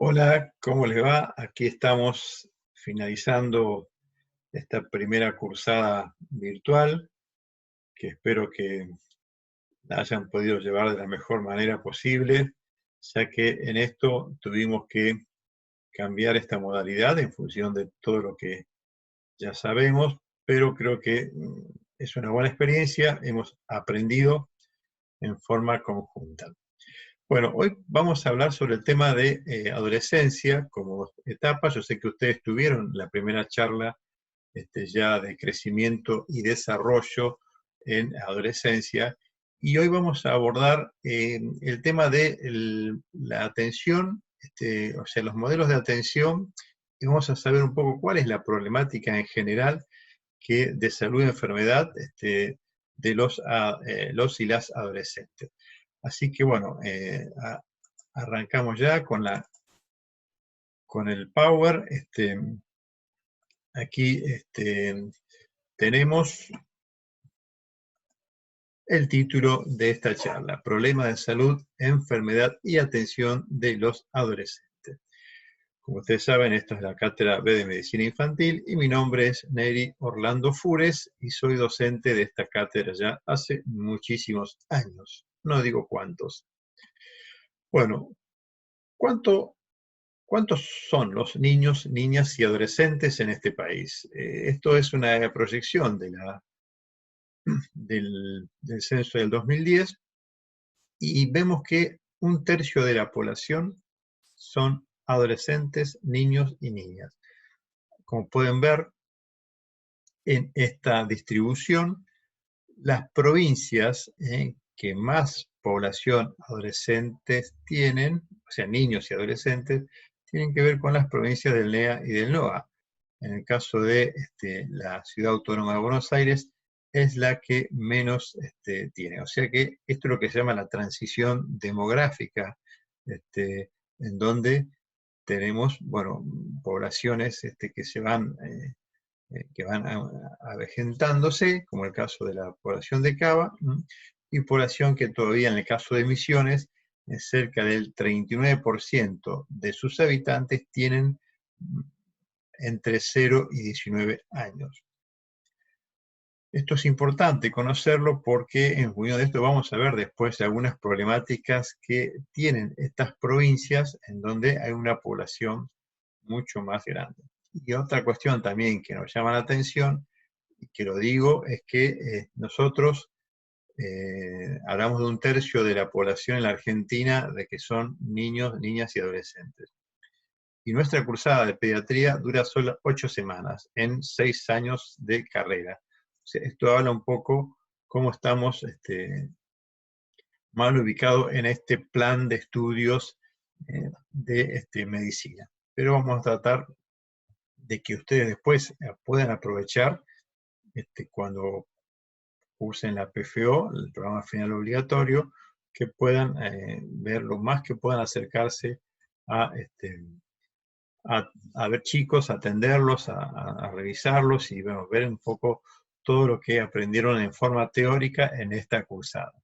Hola, ¿cómo les va? Aquí estamos finalizando esta primera cursada virtual, que espero que la hayan podido llevar de la mejor manera posible, ya que en esto tuvimos que cambiar esta modalidad en función de todo lo que ya sabemos, pero creo que es una buena experiencia, hemos aprendido en forma conjunta. Bueno, hoy vamos a hablar sobre el tema de adolescencia como etapa. Yo sé que ustedes tuvieron la primera charla ya de crecimiento y desarrollo en adolescencia, y hoy vamos a abordar el tema de la atención, o sea, los modelos de atención, y vamos a saber un poco cuál es la problemática en general de salud y enfermedad de los y las adolescentes. Así que bueno, arrancamos ya con el Power. Aquí tenemos el título de esta charla: Problema de salud, enfermedad y atención de los adolescentes. Como ustedes saben, esto es la Cátedra B de Medicina Infantil y mi nombre es Neri Orlando Fures y soy docente de esta cátedra ya hace muchísimos años. No digo cuántos. Bueno, ¿cuántos son los niños, niñas y adolescentes en este país? Esto es una proyección del censo del 2010 y vemos que un tercio de la población son adolescentes, niños y niñas. Como pueden ver en esta distribución, las provincias que más población adolescentes tienen, o sea, niños y adolescentes, tienen que ver con las provincias del NEA y del NOA. En el caso de la Ciudad Autónoma de Buenos Aires, es la que menos tiene. O sea que esto es lo que se llama la transición demográfica, en donde tenemos, bueno, poblaciones que van avejentándose, como el caso de la población de Cava, y población que todavía en el caso de Misiones, cerca del 39% de sus habitantes tienen entre 0 y 19 años. Esto es importante conocerlo porque en función de esto vamos a ver después algunas problemáticas que tienen estas provincias en donde hay una población mucho más grande. Y otra cuestión también que nos llama la atención, y que lo digo, es que nosotros hablamos de un tercio de la población en la Argentina de que son niños, niñas y adolescentes. Y nuestra cursada de pediatría dura solo 8 semanas, en 6 años de carrera. O sea, esto habla un poco cómo estamos mal ubicados en este plan de estudios de medicina. Pero vamos a tratar de que ustedes después puedan aprovechar cuando usen la PFO, el programa final obligatorio, que puedan ver lo más que puedan acercarse a, a ver chicos, a atenderlos, a revisarlos y bueno, ver un poco todo lo que aprendieron en forma teórica en esta cursada.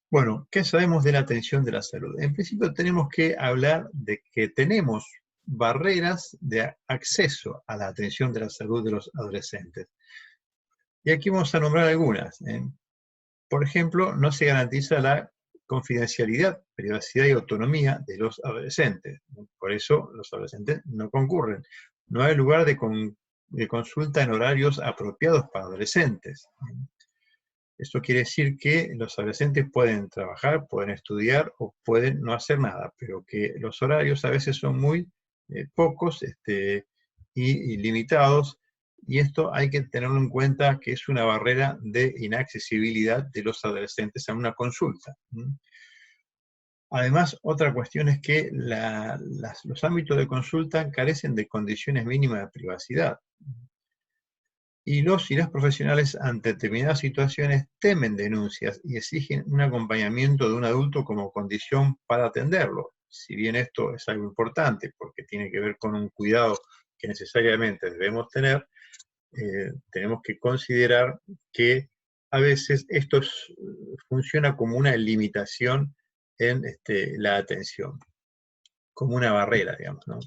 Bueno, ¿qué sabemos de la atención de la salud? En principio tenemos que hablar de que tenemos barreras de acceso a la atención de la salud de los adolescentes. Y aquí vamos a nombrar algunas. Por ejemplo, no se garantiza la confidencialidad, privacidad y autonomía de los adolescentes. Por eso los adolescentes no concurren. No hay lugar de consulta en horarios apropiados para adolescentes. Esto quiere decir que los adolescentes pueden trabajar, pueden estudiar o pueden no hacer nada, pero que los horarios a veces son muy pocos y limitados, y esto hay que tenerlo en cuenta que es una barrera de inaccesibilidad de los adolescentes a una consulta. Además, otra cuestión es que los ámbitos de consulta carecen de condiciones mínimas de privacidad. Y los y las profesionales ante determinadas situaciones temen denuncias y exigen un acompañamiento de un adulto como condición para atenderlo. Si bien esto es algo importante porque tiene que ver con un cuidado que necesariamente debemos tener, tenemos que considerar que a veces esto funciona como una limitación en la atención. como una barrera, digamos, ¿no?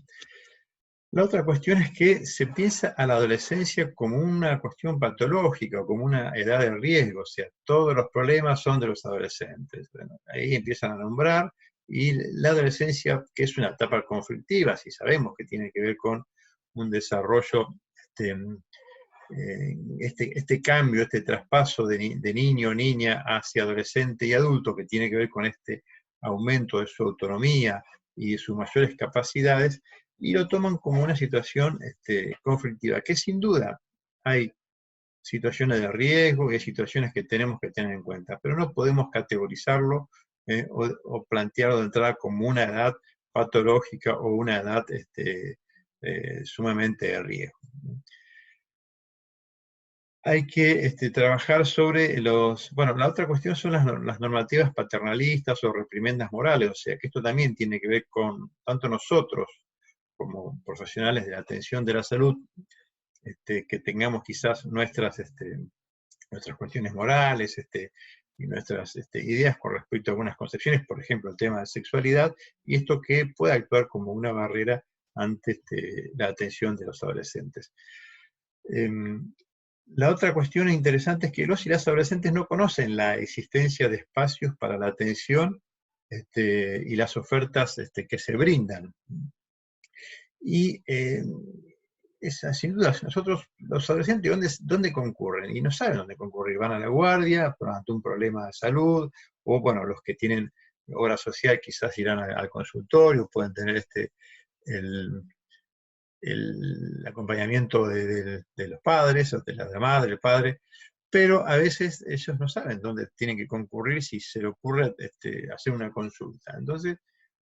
La otra cuestión es que se piensa a la adolescencia como una cuestión patológica o como una edad de riesgo, o sea, todos los problemas son de los adolescentes. Bueno, ahí empiezan a nombrar, y la adolescencia, que es una etapa conflictiva, si sabemos que tiene que ver con un desarrollo, este cambio, este traspaso de niño o niña hacia adolescente y adulto, que tiene que ver con este aumento de su autonomía y de sus mayores capacidades, y lo toman como una situación conflictiva, que sin duda hay situaciones de riesgo y hay situaciones que tenemos que tener en cuenta, pero no podemos categorizarlo o plantearlo de entrada como una edad patológica o una edad sumamente de riesgo. Hay que trabajar sobre bueno, la otra cuestión son las normativas paternalistas o reprimendas morales, o sea que esto también tiene que ver con tanto nosotros como profesionales de la atención de la salud, que tengamos quizás nuestras cuestiones morales y nuestras ideas con respecto a algunas concepciones, por ejemplo, el tema de sexualidad, y esto que pueda actuar como una barrera ante la atención de los adolescentes. La otra cuestión interesante es que los y las adolescentes no conocen la existencia de espacios para la atención y las ofertas que se brindan. Y sin duda, nosotros, los adolescentes, ¿dónde concurren? Y no saben dónde concurrir. Van a la guardia ante un problema de salud, o bueno, los que tienen obra social quizás irán al consultorio, pueden tener el, el acompañamiento de los padres, o de la madre, el padre, pero a veces ellos no saben dónde tienen que concurrir si se le ocurre hacer una consulta. Entonces,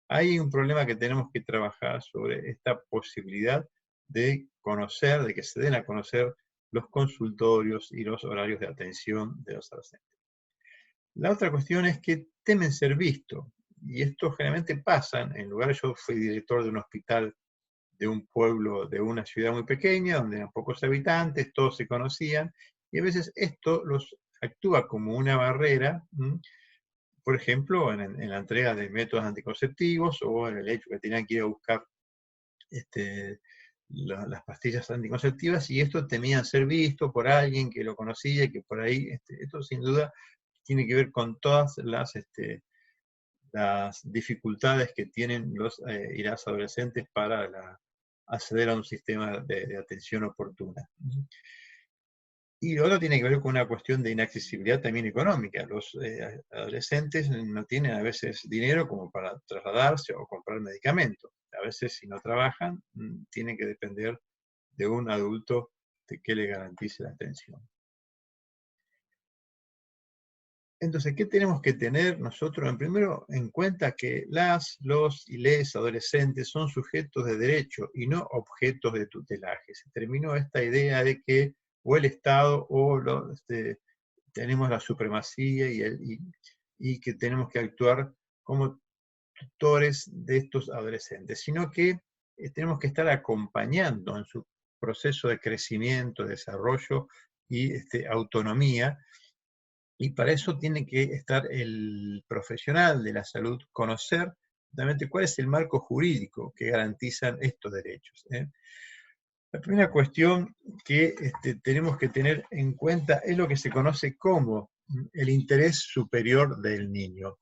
hay un problema que tenemos que trabajar sobre esta posibilidad de conocer, de que se den a conocer los consultorios y los horarios de atención de los adolescentes. La otra cuestión es que temen ser vistos, y esto generalmente pasa en lugares. Yo fui director de un hospital de un pueblo, de una ciudad muy pequeña, donde eran pocos habitantes, todos se conocían, y a veces esto los actúa como una barrera, por ejemplo, en la entrega de métodos anticonceptivos, o en el hecho que tenían que ir a buscar las pastillas anticonceptivas, y esto temían ser visto por alguien que lo conocía, y que por ahí, esto sin duda tiene que ver con todas las dificultades que tienen los y las adolescentes para acceder a un sistema de atención oportuna. Y lo otro tiene que ver con una cuestión de inaccesibilidad también económica. Los adolescentes no tienen a veces dinero como para trasladarse o comprar medicamentos. A veces, si no trabajan, tienen que depender de un adulto que le garantice la atención. Entonces, ¿qué tenemos que tener nosotros? Primero, en cuenta que los y les adolescentes son sujetos de derecho y no objetos de tutelaje. Se terminó esta idea de que o el Estado o tenemos la supremacía y que tenemos que actuar como tutores de estos adolescentes, sino que tenemos que estar acompañando en su proceso de crecimiento, desarrollo y autonomía. Y para eso tiene que estar el profesional de la salud, conocer realmente cuál es el marco jurídico que garantizan estos derechos. La primera cuestión que tenemos que tener en cuenta es lo que se conoce como el interés superior del niño.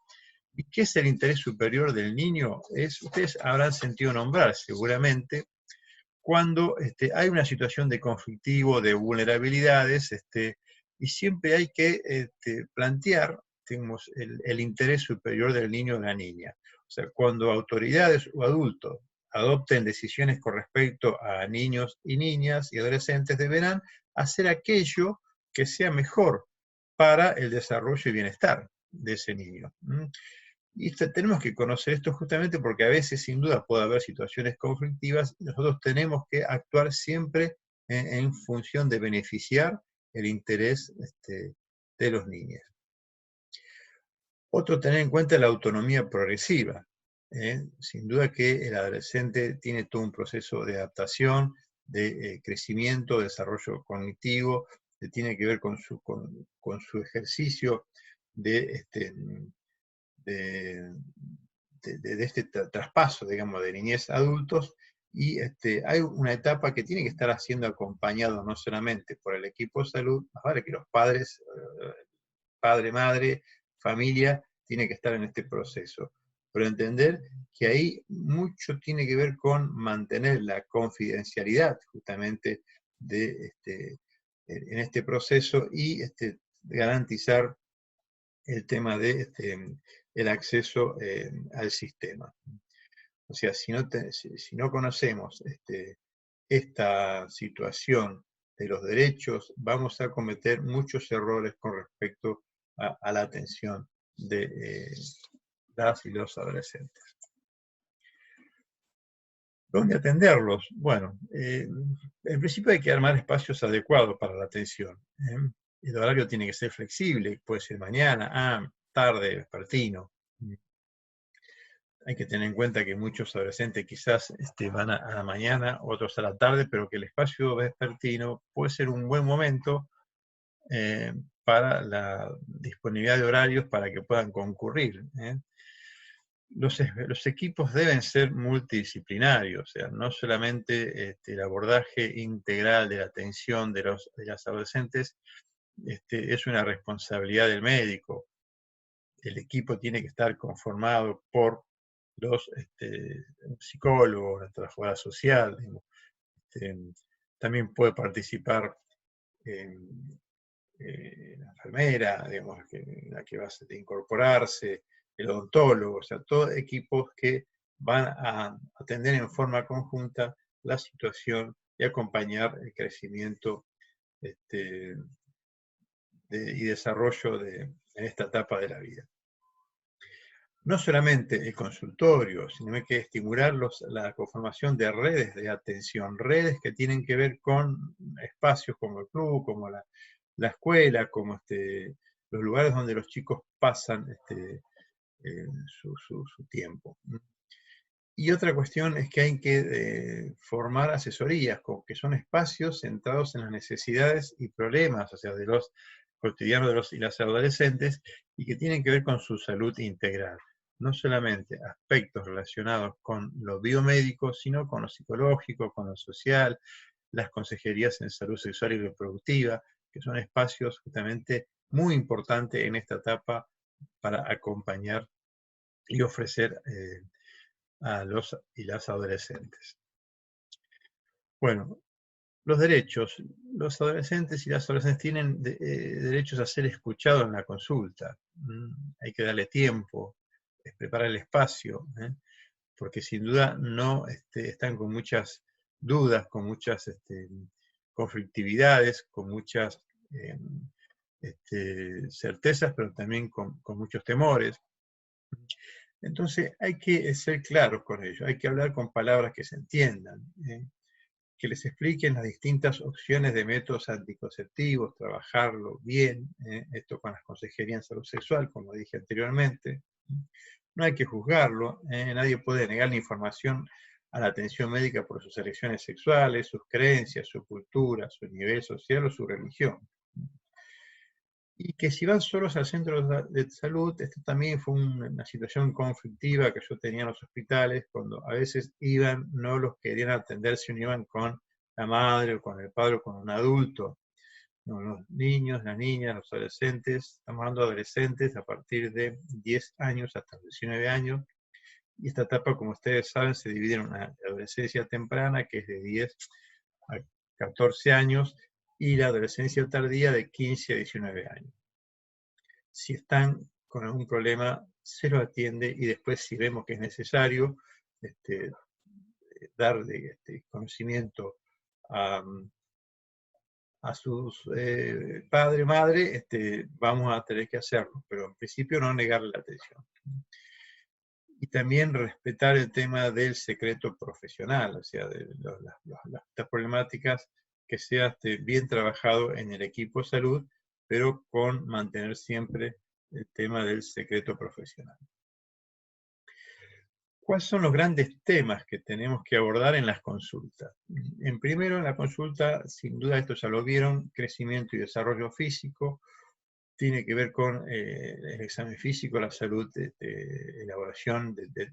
¿Y qué es el interés superior del niño? Ustedes habrán sentido nombrar seguramente cuando hay una situación de conflictivo, de vulnerabilidades, y siempre hay que plantear, digamos, el interés superior del niño o de la niña. O sea, cuando autoridades o adultos adopten decisiones con respecto a niños y niñas y adolescentes, deberán hacer aquello que sea mejor para el desarrollo y bienestar de ese niño. Y tenemos que conocer esto justamente porque a veces, sin duda, puede haber situaciones conflictivas, y nosotros tenemos que actuar siempre en función de beneficiar el interés de los niños. Otro, tener en cuenta la autonomía progresiva. Sin duda que el adolescente tiene todo un proceso de adaptación, de crecimiento, de desarrollo cognitivo, que tiene que ver con su ejercicio de de este traspaso, digamos, de niñez a adultos, y hay una etapa que tiene que estar siendo acompañado no solamente por el equipo de salud, más vale que los padres, padre, madre, familia, tiene que estar en este proceso. Pero entender que ahí mucho tiene que ver con mantener la confidencialidad justamente en este proceso y garantizar el tema de el acceso al sistema. O sea, si no conocemos esta situación de los derechos, vamos a cometer muchos errores con respecto a la atención de las y los adolescentes. ¿Dónde atenderlos? Bueno, en principio hay que armar espacios adecuados para la atención. El horario tiene que ser flexible, puede ser mañana, tarde, vespertino. Hay que tener en cuenta que muchos adolescentes quizás van a la mañana, otros a la tarde, pero que el espacio vespertino puede ser un buen momento para la disponibilidad de horarios para que puedan concurrir. Los equipos deben ser multidisciplinarios, o sea, no solamente el abordaje integral de la atención de las adolescentes es una responsabilidad del médico. El equipo tiene que estar conformado por los psicólogos, la trabajadora social, también puede participar la enfermera, digamos, la que va a incorporarse, el odontólogo, o sea, todos equipos que van a atender en forma conjunta la situación y acompañar el crecimiento y desarrollo en esta etapa de la vida. No solamente el consultorio, sino hay que estimular la conformación de redes de atención, redes que tienen que ver con espacios como el club, como la escuela, como los lugares donde los chicos pasan su tiempo. Y otra cuestión es que hay que formar asesorías, que son espacios centrados en las necesidades y problemas, o sea, de los cotidianos de los y las adolescentes, y que tienen que ver con su salud integral. No solamente aspectos relacionados con lo biomédico, sino con lo psicológico, con lo social, las consejerías en salud sexual y reproductiva, que son espacios justamente muy importantes en esta etapa para acompañar y ofrecer a los y las adolescentes. Bueno, los derechos. Los adolescentes y las adolescentes tienen derechos a ser escuchados en la consulta. Hay que darle tiempo, preparar el espacio, porque sin duda no están con muchas dudas, con muchas conflictividades, con muchas certezas, pero también con muchos temores. Entonces hay que ser claros con ellos, hay que hablar con palabras que se entiendan, que les expliquen las distintas opciones de métodos anticonceptivos, trabajarlo bien, esto con las consejerías en salud sexual, como dije anteriormente. No hay que juzgarlo, nadie puede negar la información a la atención médica por sus elecciones sexuales, sus creencias, su cultura, su nivel social o su religión. Y que si van solos al centro de salud, esto también fue una situación conflictiva que yo tenía en los hospitales, cuando a veces iban, no los querían atender si no iban con la madre o con el padre o con un adulto. No, los niños, las niñas, los adolescentes, estamos hablando de adolescentes a partir de 10 años hasta 19 años, y esta etapa, como ustedes saben, se divide en una adolescencia temprana, que es de 10 a 14 años, y la adolescencia tardía de 15 a 19 años. Si están con algún problema, se lo atiende y después, si vemos que es necesario, darle conocimiento a sus padre, madre, vamos a tener que hacerlo, pero en principio no negarle la atención. Y también respetar el tema del secreto profesional, o sea, de las problemáticas, que sea bien trabajado en el equipo de salud, pero con mantener siempre el tema del secreto profesional. ¿Cuáles son los grandes temas que tenemos que abordar en las consultas? En primero, en la consulta, sin duda esto ya lo vieron, crecimiento y desarrollo físico, tiene que ver con el examen físico, la salud, elaboración de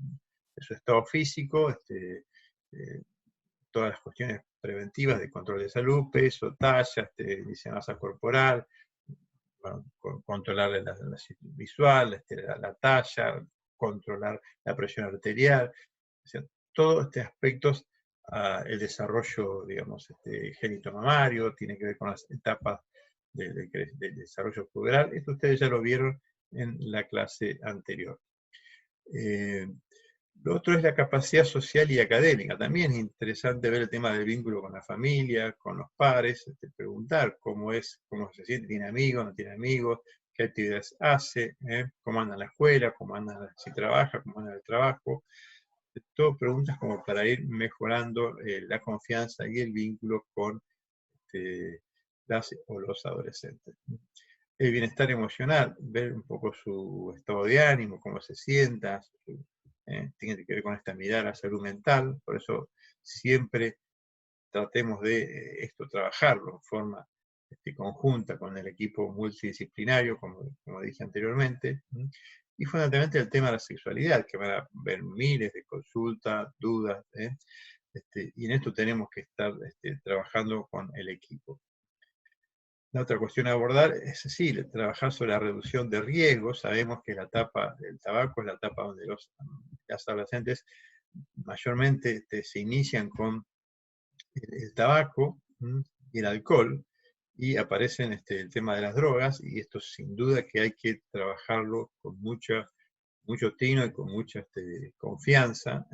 su estado físico, todas las cuestiones preventivas de control de salud, peso, talla, índice de masa corporal, bueno, controlar la visual, la talla, controlar la presión arterial, o sea, todos estos aspectos, el desarrollo, digamos, génito-mamario, tiene que ver con las etapas del desarrollo puberal. Esto ustedes ya lo vieron en la clase anterior. Lo otro es la capacidad social y académica. También es interesante ver el tema del vínculo con la familia, con los pares, preguntar cómo se siente, tiene amigos, no tiene amigos, qué actividades hace, cómo anda en la escuela, cómo anda si trabaja, cómo anda en el trabajo. Todo preguntas como para ir mejorando la confianza y el vínculo con las o los adolescentes. El bienestar emocional, ver un poco su estado de ánimo, cómo se sienta, tiene que ver con esta mirada a la salud mental, por eso siempre tratemos de trabajarlo en forma conjunta con el equipo multidisciplinario, como dije anteriormente, y fundamentalmente el tema de la sexualidad, que van a haber miles de consultas, dudas, y en esto tenemos que estar trabajando con el equipo. La otra cuestión a abordar es trabajar sobre la reducción de riesgos. Sabemos que la etapa del tabaco es la etapa donde las adolescentes mayormente se inician con el tabaco y el alcohol, y aparecen el tema de las drogas, y esto sin duda que hay que trabajarlo con mucho tino y con mucha confianza.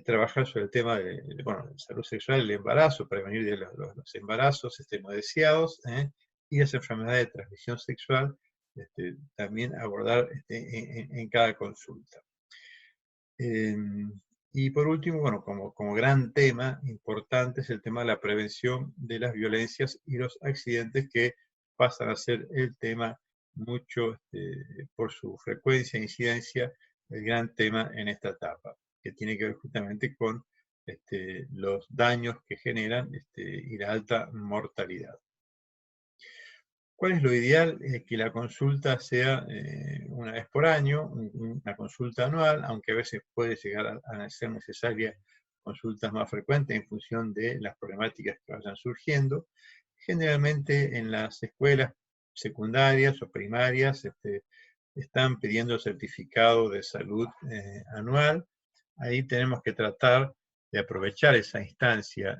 Trabajar sobre el tema de salud sexual, el embarazo, prevenir de los embarazos no deseados, y las enfermedades de transmisión sexual, también abordar en cada consulta. Y por último, como gran tema importante es el tema de la prevención de las violencias y los accidentes, que pasan a ser el tema mucho, por su frecuencia e incidencia, el gran tema en esta etapa, que tiene que ver justamente con los daños que generan y la alta mortalidad. ¿Cuál es lo ideal? Que la consulta sea una vez por año, una consulta anual, aunque a veces puede llegar a ser necesaria consultas más frecuentes en función de las problemáticas que vayan surgiendo. Generalmente en las escuelas secundarias o primarias están pidiendo certificado de salud anual. Ahí tenemos que tratar de aprovechar esa instancia,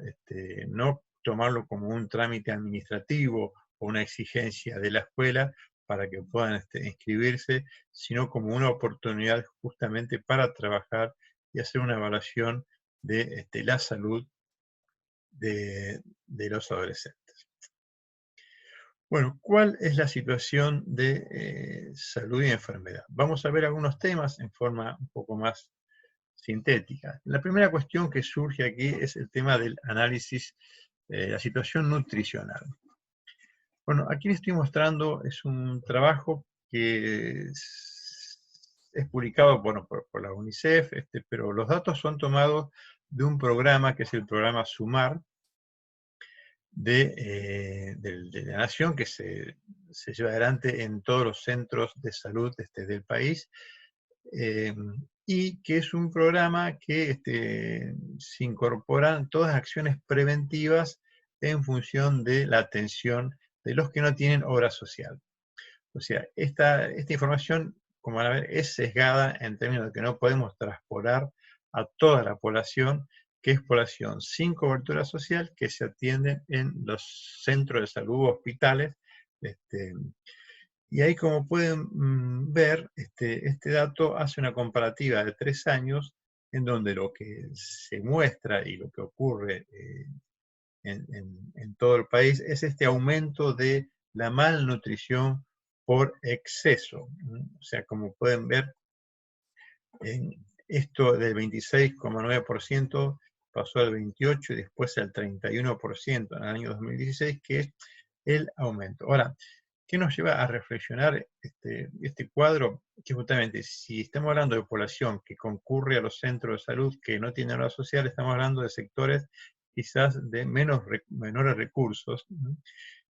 no tomarlo como un trámite administrativo o una exigencia de la escuela para que puedan inscribirse, sino como una oportunidad justamente para trabajar y hacer una evaluación de la salud de los adolescentes. Bueno, ¿cuál es la situación de salud y enfermedad? Vamos a ver algunos temas en forma un poco más sintética. La primera cuestión que surge aquí es el tema del análisis de la situación nutricional. Bueno, aquí les estoy mostrando, es un trabajo que es publicado por la UNICEF, pero los datos son tomados de un programa que es el programa SUMAR de la Nación, que se lleva adelante en todos los centros de salud del país, y que es un programa que se incorporan todas acciones preventivas en función de la atención de los que no tienen obra social. O sea, esta información, como van a ver, es sesgada en términos de que no podemos traspolar a toda la población, que es población sin cobertura social, que se atienden en los centros de salud o hospitales. Y ahí, como pueden ver, este dato hace una comparativa de 3 años, en donde lo que se muestra y lo que ocurre en todo el país es este aumento de la malnutrición por exceso. O sea, como pueden ver, esto del 26,9% pasó al 28% y después al 31% en el año 2016, que es el aumento. Ahora, ¿qué nos lleva a reflexionar este cuadro? Que justamente, si estamos hablando de población que concurre a los centros de salud que no tienen obra social, estamos hablando de sectores quizás de menores recursos,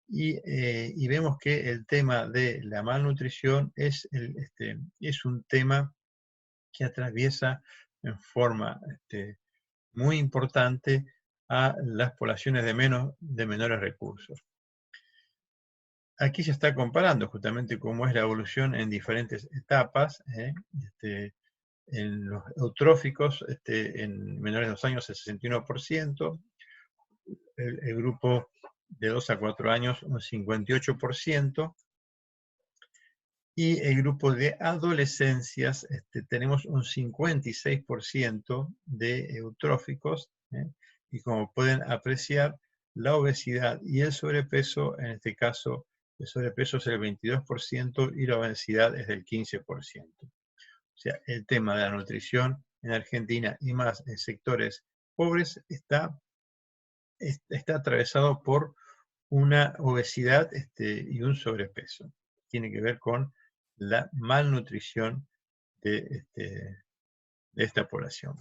y vemos que el tema de la malnutrición es un tema que atraviesa en forma muy importante a las poblaciones de menores recursos. Aquí se está comparando justamente cómo es la evolución en diferentes etapas. En los eutróficos, en menores de 2 años, el 61%, el grupo de 2 a 4 años, un 58%, y el grupo de adolescencias, tenemos un 56% de eutróficos, y como pueden apreciar, la obesidad y el sobrepeso, en este caso, el sobrepeso es el 22% y la obesidad es del 15%. O sea, el tema de la nutrición en Argentina y más en sectores pobres está atravesado por una obesidad y un sobrepeso. Tiene que ver con la malnutrición de esta población.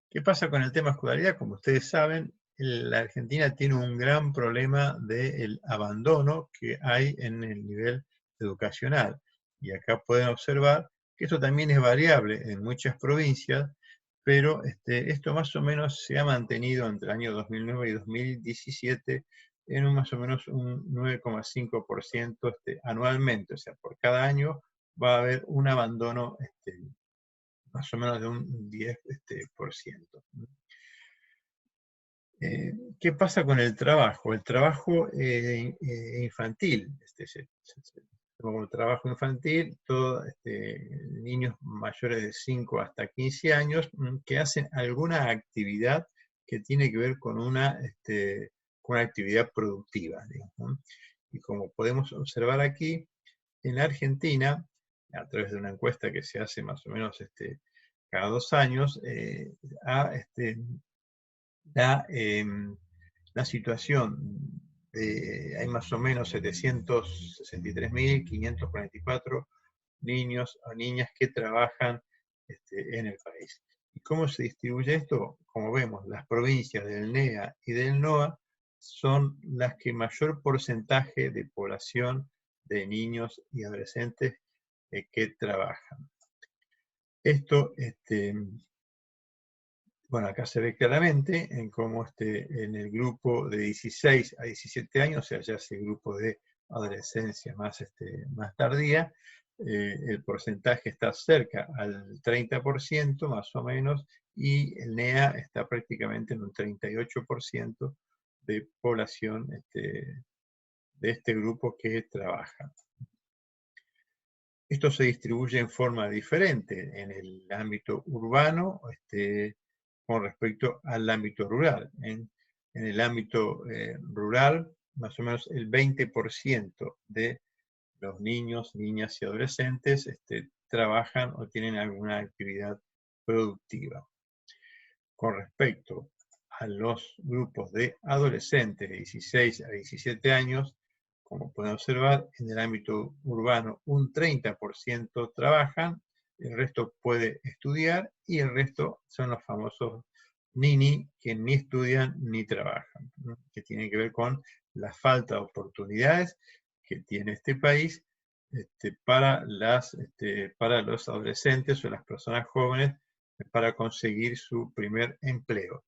¿Qué pasa con el tema escolaridad? Como ustedes saben, la Argentina tiene un gran problema del abandono que hay en el nivel educacional. Y acá pueden observar que eso también es variable en muchas provincias, pero esto más o menos se ha mantenido entre el año 2009 y 2017 en más o menos un 9,5% anualmente. O sea, por cada año va a haber un abandono más o menos de un 10%. ¿Qué pasa con el trabajo? El trabajo infantil, como trabajo infantil, todos niños mayores de 5 hasta 15 años que hacen alguna actividad que tiene que ver con una actividad productiva, digamos, ¿no? Y como podemos observar aquí, en la Argentina, a través de una encuesta que se hace más o menos cada 2 años, la situación hay más o menos 763.544 niños o niñas que trabajan en el país. ¿Y cómo se distribuye esto? Como vemos, las provincias del NEA y del NOA son las que mayor porcentaje de población de niños y adolescentes que trabajan. Esto, bueno, acá se ve claramente en cómo en el grupo de 16 a 17 años, o sea, ya ese grupo de adolescencia más tardía, el porcentaje está cerca al 30% más o menos, y el NEA está prácticamente en un 38% de población de este grupo que trabaja. Esto se distribuye en forma diferente en el ámbito urbano con respecto al ámbito rural. En el ámbito rural, más o menos el 20% de los niños, niñas y adolescentes trabajan o tienen alguna actividad productiva. Con respecto a los grupos de adolescentes de 16 a 17 años, como pueden observar, en el ámbito urbano un 30% trabajan, el resto puede estudiar y el resto son los famosos nini, que ni estudian ni trabajan, ¿no? Que tienen que ver con la falta de oportunidades que tiene este país para los adolescentes o las personas jóvenes para conseguir su primer empleo.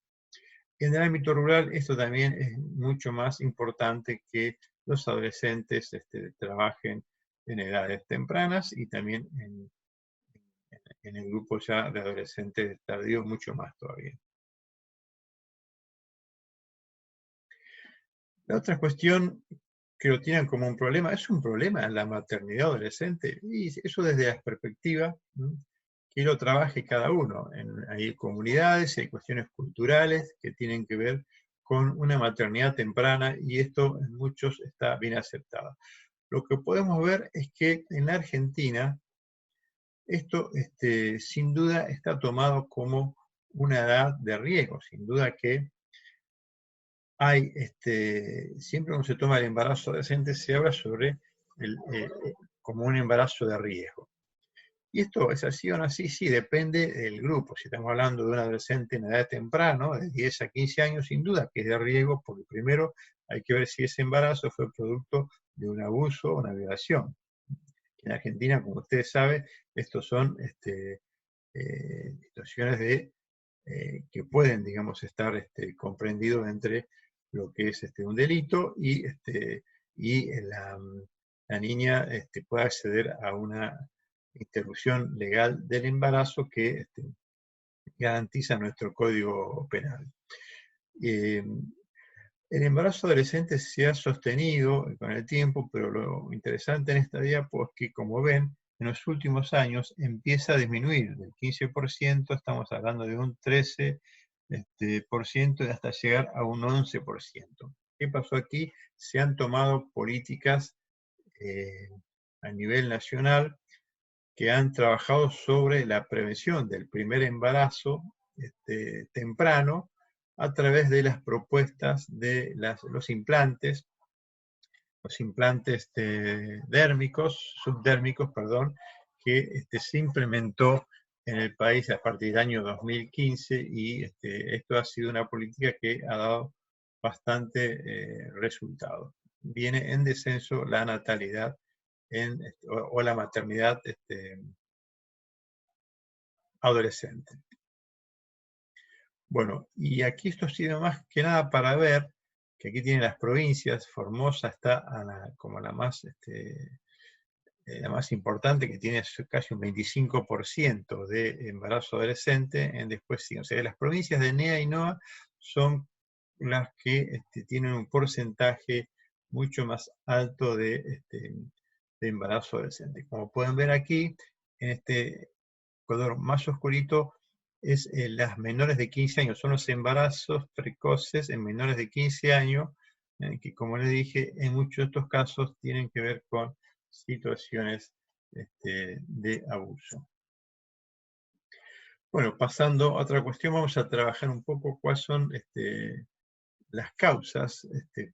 En el ámbito rural esto también es mucho más importante que los adolescentes trabajen en edades tempranas y también en el grupo ya de adolescentes tardíos mucho más todavía. La otra cuestión que lo tienen como un problema, es un problema en la maternidad adolescente, y eso desde la perspectiva que lo trabaje cada uno. Hay comunidades, hay cuestiones culturales que tienen que ver con una maternidad temprana y esto en muchos está bien aceptado. Lo que podemos ver es que en la Argentina esto sin duda está tomado como una edad de riesgo, sin duda que hay, siempre cuando se toma el embarazo adolescente se habla sobre como un embarazo de riesgo. Y esto es así o no así, sí, depende del grupo. Si estamos hablando de un adolescente en edad temprana, de 10 a 15 años, sin duda que es de riesgo, porque primero hay que ver si ese embarazo fue producto de un abuso o una violación. En Argentina, como ustedes saben, estos son situaciones que pueden, digamos, estar comprendidos entre lo que es un delito y la niña pueda acceder a una interrupción legal del embarazo que garantiza nuestro Código Penal. El embarazo adolescente se ha sostenido con el tiempo, pero lo interesante en esta diapo es que, como ven, en los últimos años empieza a disminuir del 15%, estamos hablando de un 13% y hasta llegar a un 11%. ¿Qué pasó aquí? Se han tomado políticas a nivel nacional que han trabajado sobre la prevención del primer embarazo temprano a través de las propuestas de los implantes subdérmicos, perdón, que se implementó en el país a partir del año 2015 y esto ha sido una política que ha dado bastante resultado. Viene en descenso la natalidad o la maternidad adolescente. Bueno, y aquí esto sirve más que nada para ver que aquí tienen las provincias. Formosa está como la más importante, que tiene casi un 25% de embarazo adolescente. Después, sí, o sea, las provincias de NEA y NOA son las que tienen un porcentaje mucho más alto de embarazo adolescente. Como pueden ver aquí, en este color más oscurito, es las menores de 15 años, son los embarazos precoces en menores de 15 años, que como les dije, en muchos de estos casos tienen que ver con situaciones de abuso. Bueno, pasando a otra cuestión, vamos a trabajar un poco cuáles son las causas de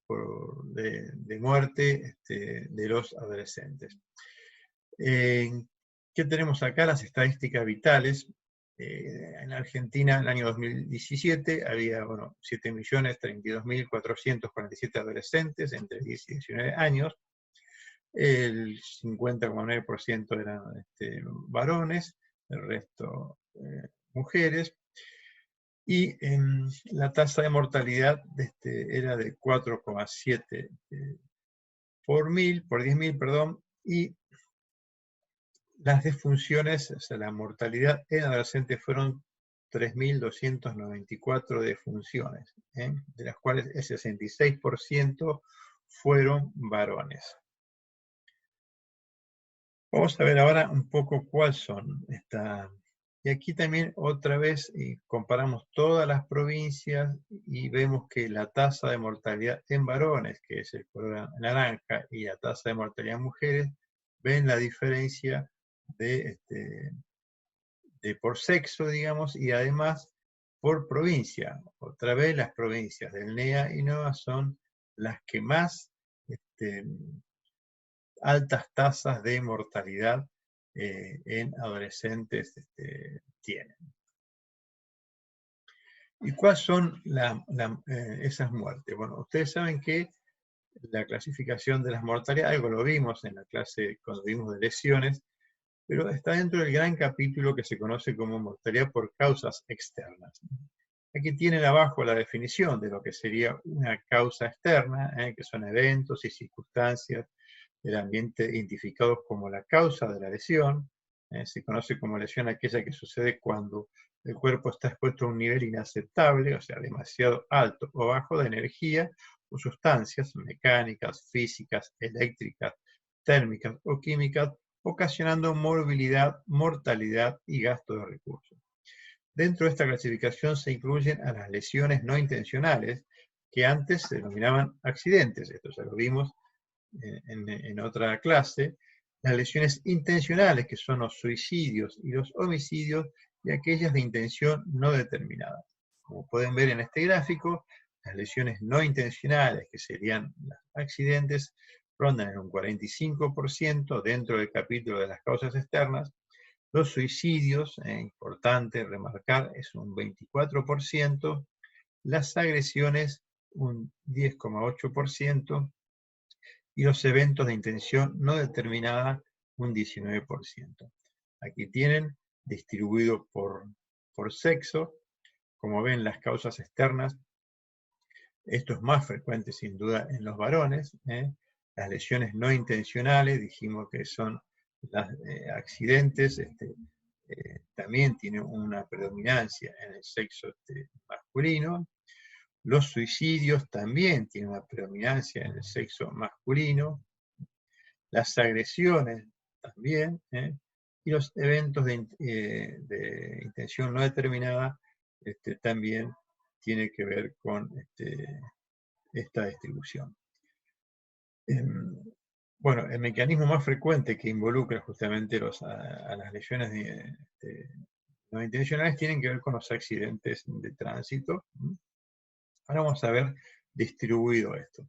muerte de los adolescentes. ¿Qué tenemos acá? Las estadísticas vitales. En Argentina, en el año 2017, había 7.032.447 adolescentes entre 10 y 19 años. El 50,9% eran varones, el resto mujeres. Y la tasa de mortalidad era de 4,7 por 10.000, perdón, y las defunciones, o sea, la mortalidad en adolescentes fueron 3.294 defunciones, de las cuales el 66% fueron varones. Vamos a ver ahora un poco cuáles son estas. Y aquí también otra vez comparamos todas las provincias y vemos que la tasa de mortalidad en varones, que es el color naranja, y la tasa de mortalidad en mujeres, ven la diferencia de por sexo, digamos, y además por provincia. Otra vez las provincias del NEA y NOA son las que más altas tasas de mortalidad en adolescentes tienen. ¿Y cuáles son esas muertes? Bueno, ustedes saben que la clasificación de las mortalidades, algo lo vimos en la clase cuando vimos de lesiones, pero está dentro del gran capítulo que se conoce como mortalidad por causas externas. Aquí tienen abajo la definición de lo que sería una causa externa, que son eventos y circunstancias del ambiente identificados como la causa de la lesión. Se conoce como lesión aquella que sucede cuando el cuerpo está expuesto a un nivel inaceptable, o sea, demasiado alto o bajo de energía o sustancias mecánicas, físicas, eléctricas, térmicas o químicas, ocasionando morbilidad, mortalidad y gasto de recursos. Dentro de esta clasificación se incluyen a las lesiones no intencionales, que antes se denominaban accidentes. Esto ya lo vimos en otra clase. Las lesiones intencionales, que son los suicidios y los homicidios, y aquellas de intención no determinada. Como pueden ver en este gráfico, las lesiones no intencionales, que serían los accidentes, rondan en un 45% dentro del capítulo de las causas externas, Los suicidios, importante remarcar, es un 24%, las agresiones un 10,8%, y los eventos de intención no determinada un 19%. Aquí tienen distribuido por sexo. Como ven, las causas externas, esto es más frecuente sin duda en los varones. Las lesiones no intencionales, dijimos que son los accidentes, también tienen una predominancia en el sexo masculino. Los suicidios también tienen una predominancia en el sexo masculino. Las agresiones también, y los eventos de intención no determinada también tiene que ver con esta distribución. Bueno, el mecanismo más frecuente que involucra justamente a las lesiones no intencionales tienen que ver con los accidentes de tránsito. Ahora vamos a ver distribuido esto.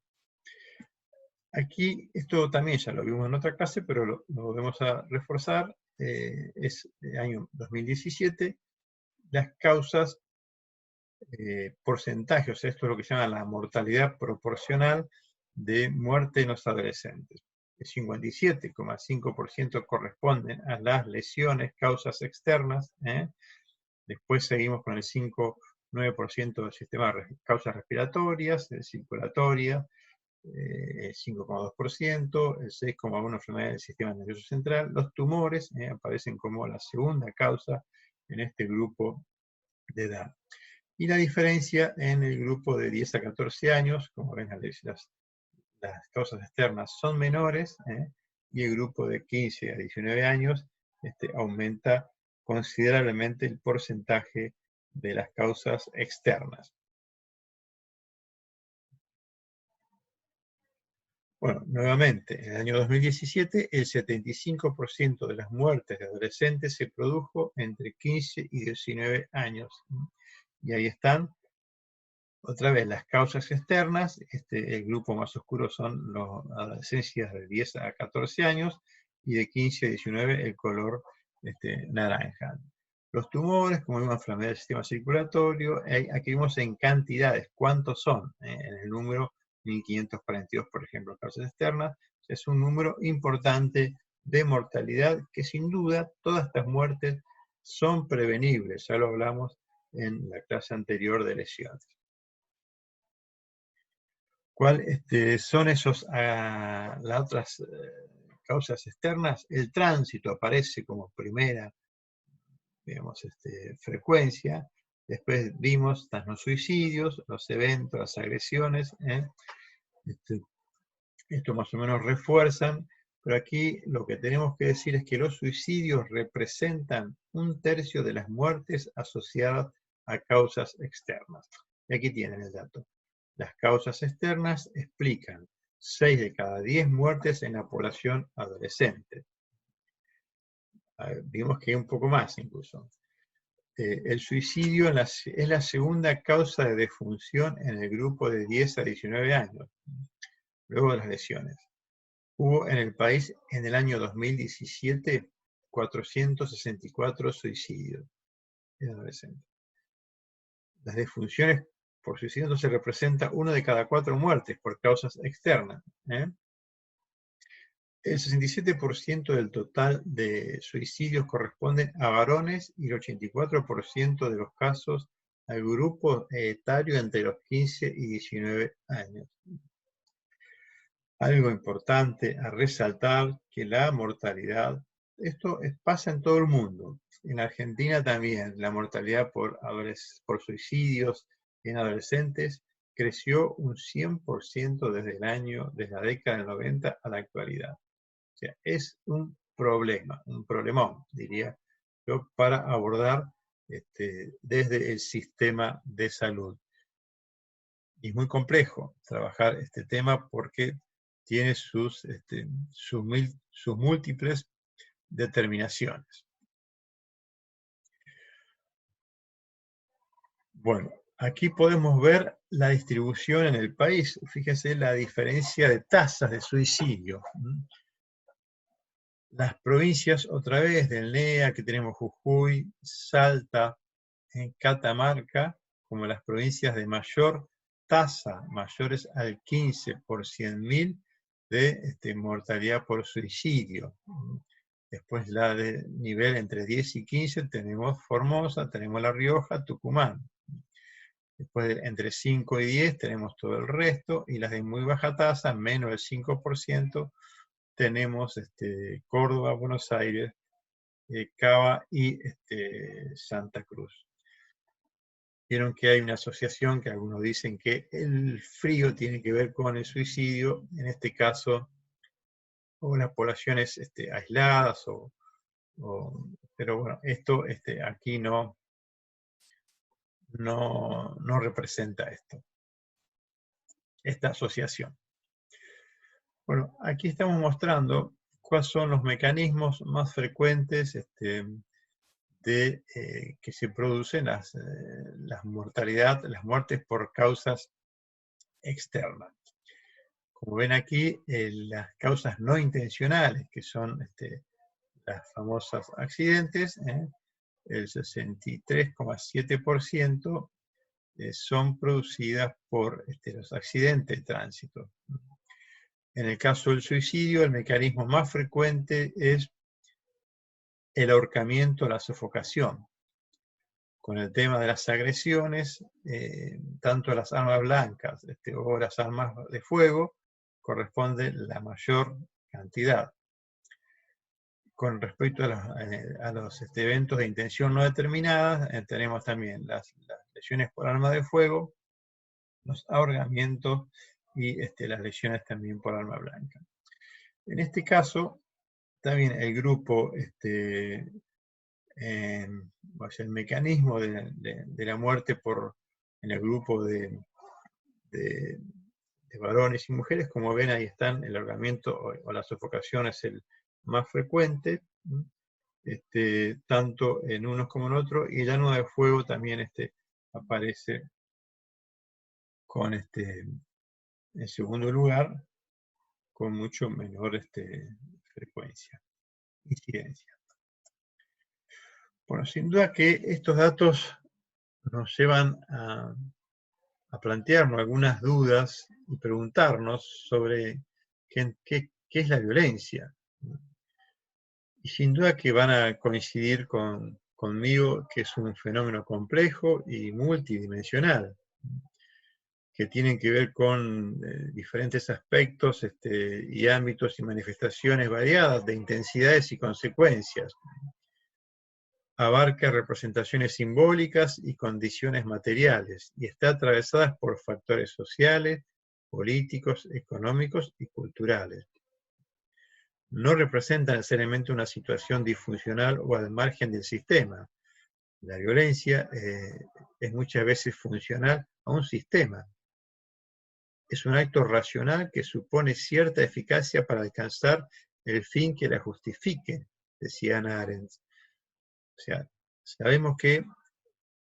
Aquí, esto también ya lo vimos en otra clase, pero lo volvemos a reforzar. Es el año 2017, las causas, porcentajes, esto es lo que se llama la mortalidad proporcional de muerte en los adolescentes. El 57,5% corresponden a las lesiones, causas externas. Después seguimos con el 5,9% del sistema de causas respiratorias, circulatorias, el 5,2%, el 6,1% enfermedad del sistema nervioso central. Los tumores aparecen como la segunda causa en este grupo de edad. Y la diferencia en el grupo de 10 a 14 años, como ven, las causas externas son menores, y el grupo de 15 a 19 años aumenta considerablemente el porcentaje de las causas externas. Bueno, nuevamente, en el año 2017, el 75% de las muertes de adolescentes se produjo entre 15 y 19 años. Y ahí están, otra vez, las causas externas. El grupo más oscuro son las adolescencias de 10 a 14 años, y de 15 a 19 el color naranja. Los tumores, como vimos, enfermedad del sistema circulatorio, aquí vimos en cantidades, ¿cuántos son? En el número 1542, por ejemplo, causas externas. Es un número importante de mortalidad que sin duda todas estas muertes son prevenibles. Ya lo hablamos en la clase anterior de lesiones. ¿Cuáles son las otras causas externas? El tránsito aparece como primera, digamos, frecuencia. Después vimos los suicidios, los eventos, las agresiones. Esto más o menos refuerzan, pero aquí lo que tenemos que decir es que los suicidios representan 1/3 de las muertes asociadas a causas externas. Y aquí tienen el dato. Las causas externas explican 6 de cada 10 muertes en la población adolescente. Vimos que hay un poco más incluso. El suicidio es la segunda causa de defunción en el grupo de 10 a 19 años, luego de las lesiones. Hubo en el país en el año 2017 464 suicidios en adolescentes. Las defunciones por suicidio entonces representa 1 de cada 4 muertes por causas externas. El 67% del total de suicidios corresponden a varones y el 84% de los casos al grupo etario entre los 15 y 19 años. Algo importante a resaltar, que la mortalidad, esto pasa en todo el mundo. En Argentina también, la mortalidad por suicidios en adolescentes creció un 100% desde la década del 90 a la actualidad. O sea, es un problema, un problemón, diría yo, para abordar desde el sistema de salud. Y es muy complejo trabajar este tema porque tiene sus múltiples determinaciones. Bueno, aquí podemos ver la distribución en el país. Fíjense la diferencia de tasas de suicidio. Las provincias, otra vez, del NEA, que tenemos Jujuy, Salta, Catamarca, como las provincias de mayor tasa, mayores al 15 por 100.000 de mortalidad por suicidio. Después la de nivel entre 10 y 15 tenemos Formosa, tenemos La Rioja, Tucumán. Después entre 5 y 10 tenemos todo el resto, y las de muy baja tasa, menos del 5%, tenemos Córdoba, Buenos Aires, Cava y Santa Cruz. Vieron que hay una asociación que algunos dicen que el frío tiene que ver con el suicidio, en este caso, o las poblaciones aisladas, pero bueno, esto aquí no representa esta asociación. Bueno, aquí estamos mostrando cuáles son los mecanismos más frecuentes que se producen las muertes por causas externas. Como ven aquí, las causas no intencionales, que son las famosas accidentes, el 63,7% son producidas por los accidentes de tránsito. En el caso del suicidio, el mecanismo más frecuente es el ahorcamiento, la sofocación. Con el tema de las agresiones, tanto las armas blancas o las armas de fuego, corresponde la mayor cantidad. Con respecto a los eventos de intención no determinada, tenemos también las lesiones por arma de fuego, los ahorcamientos y las lesiones también por arma blanca. En este caso, también el grupo, el mecanismo de la muerte en el grupo de varones y mujeres, como ven ahí están, el ahorcamiento o la sofocación es el más frecuente, tanto en unos como en otros, y el arma de fuego también aparece con en segundo lugar, con mucho menor frecuencia, incidencia. Bueno, sin duda que estos datos nos llevan a plantearnos algunas dudas y preguntarnos sobre qué es la violencia. Y sin duda que van a coincidir conmigo que es un fenómeno complejo y multidimensional, que tienen que ver con diferentes aspectos y ámbitos y manifestaciones variadas de intensidades y consecuencias. Abarca representaciones simbólicas y condiciones materiales, y está atravesada por factores sociales, políticos, económicos y culturales. No representa necesariamente una situación disfuncional o al margen del sistema. La violencia es muchas veces funcional a un sistema. Es un acto racional que supone cierta eficacia para alcanzar el fin que la justifique, decía Hannah Arendt. O sea, sabemos que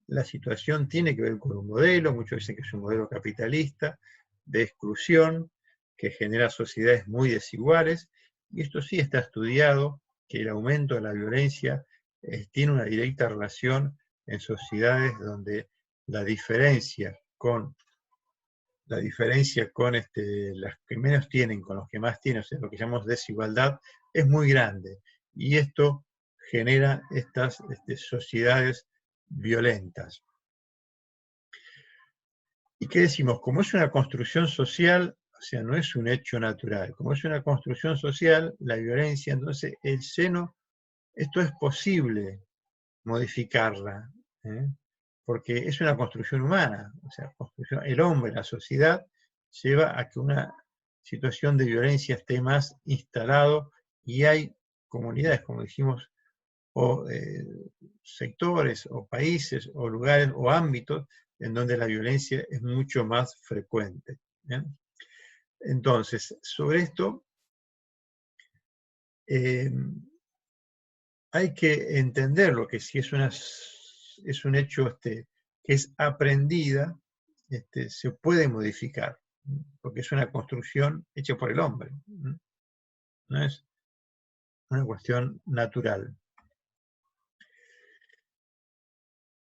la situación tiene que ver con un modelo, muchos dicen que es un modelo capitalista, de exclusión, que genera sociedades muy desiguales, y esto sí está estudiado, que el aumento de la violencia tiene una directa relación en sociedades donde la diferencia con las que menos tienen con los que más tienen, o sea, lo que llamamos desigualdad, es muy grande. Y esto genera estas sociedades violentas. ¿Y qué decimos? Como es una construcción social, o sea, no es un hecho natural, como es una construcción social, la violencia, entonces esto es posible modificarla, porque es una construcción humana, o sea, el hombre, la sociedad, lleva a que una situación de violencia esté más instalado, y hay comunidades, como dijimos, o sectores, o países, o lugares, o ámbitos en donde la violencia es mucho más frecuente. Entonces, sobre esto, hay que entenderlo, que si es un hecho que es aprendida, se puede modificar, porque es una construcción hecha por el hombre. ¿No es? una cuestión natural.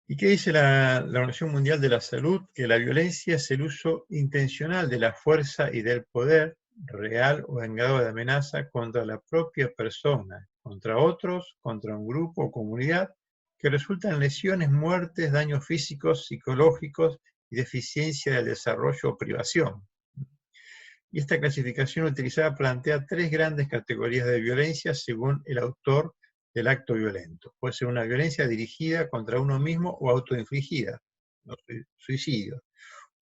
¿Y qué dice la Organización Mundial de la Salud? Que la violencia es el uso intencional de la fuerza y del poder, real o en grado de amenaza, contra la propia persona, contra otros, contra un grupo o comunidad, que resulta en lesiones, muertes, daños físicos, psicológicos y deficiencia del desarrollo o privación. Y esta clasificación utilizada plantea tres grandes categorías de violencia según el autor del acto violento. Puede ser una violencia dirigida contra uno mismo o autoinfligida, suicidio.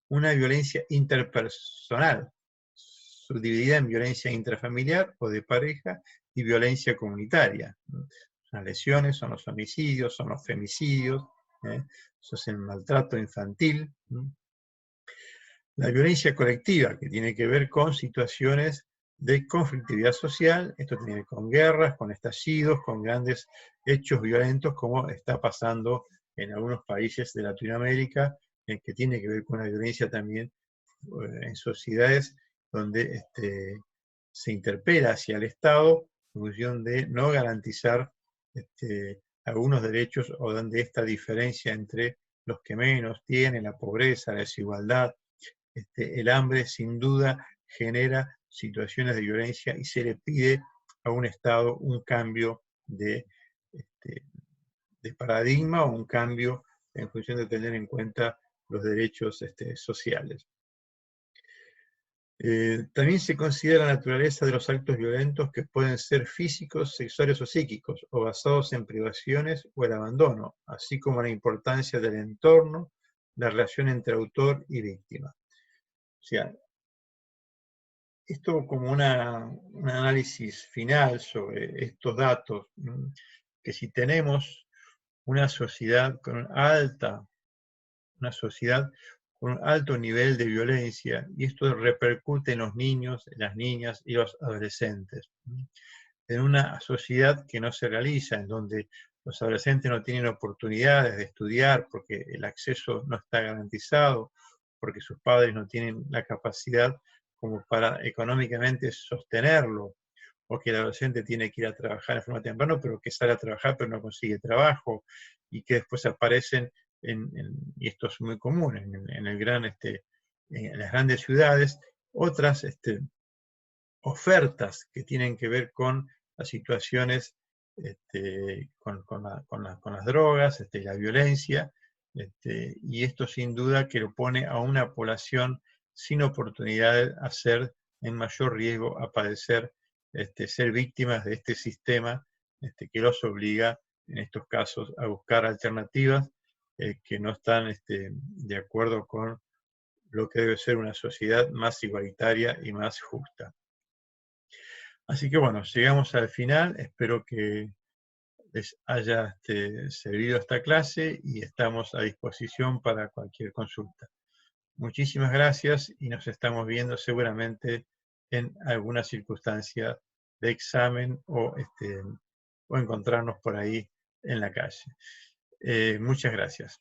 Una violencia interpersonal, subdividida en violencia intrafamiliar o de pareja y violencia comunitaria. Son las lesiones, son los homicidios, son los femicidios, eso es el maltrato infantil. La violencia colectiva, que tiene que ver con situaciones de conflictividad social, esto tiene que ver con guerras, con estallidos, con grandes hechos violentos, como está pasando en algunos países de Latinoamérica, que tiene que ver con la violencia también en sociedades donde se interpela hacia el Estado en función de no garantizar algunos derechos, o donde esta diferencia entre los que menos tienen, la pobreza, la desigualdad, el hambre sin duda genera situaciones de violencia y se le pide a un Estado un cambio de paradigma, o un cambio en función de tener en cuenta los derechos sociales. También se considera la naturaleza de los actos violentos, que pueden ser físicos, sexuales o psíquicos, o basados en privaciones o el abandono, así como la importancia del entorno, la relación entre autor y víctima. O sea, esto como un análisis final sobre estos datos, que si tenemos una sociedad con un alto nivel de violencia, y esto repercute en los niños, en las niñas y los adolescentes, en una sociedad que no se realiza, en donde los adolescentes no tienen oportunidades de estudiar porque el acceso no está garantizado, porque sus padres no tienen la capacidad como para económicamente sostenerlo, o que el adolescente tiene que ir a trabajar en forma temprana, pero que sale a trabajar pero no consigue trabajo, y que después aparecen, y esto es muy común, en las grandes ciudades, otras ofertas que tienen que ver con las situaciones, con las drogas, la violencia, y esto sin duda que lo pone a una población sin oportunidades a ser en mayor riesgo a padecer, ser víctimas de este sistema, que los obliga en estos casos a buscar alternativas que no están de acuerdo con lo que debe ser una sociedad más igualitaria y más justa. Así que bueno, llegamos al final. Espero que les haya servido esta clase, y estamos a disposición para cualquier consulta. Muchísimas gracias, y nos estamos viendo seguramente en alguna circunstancia de examen, o encontrarnos por ahí en la calle. Muchas gracias.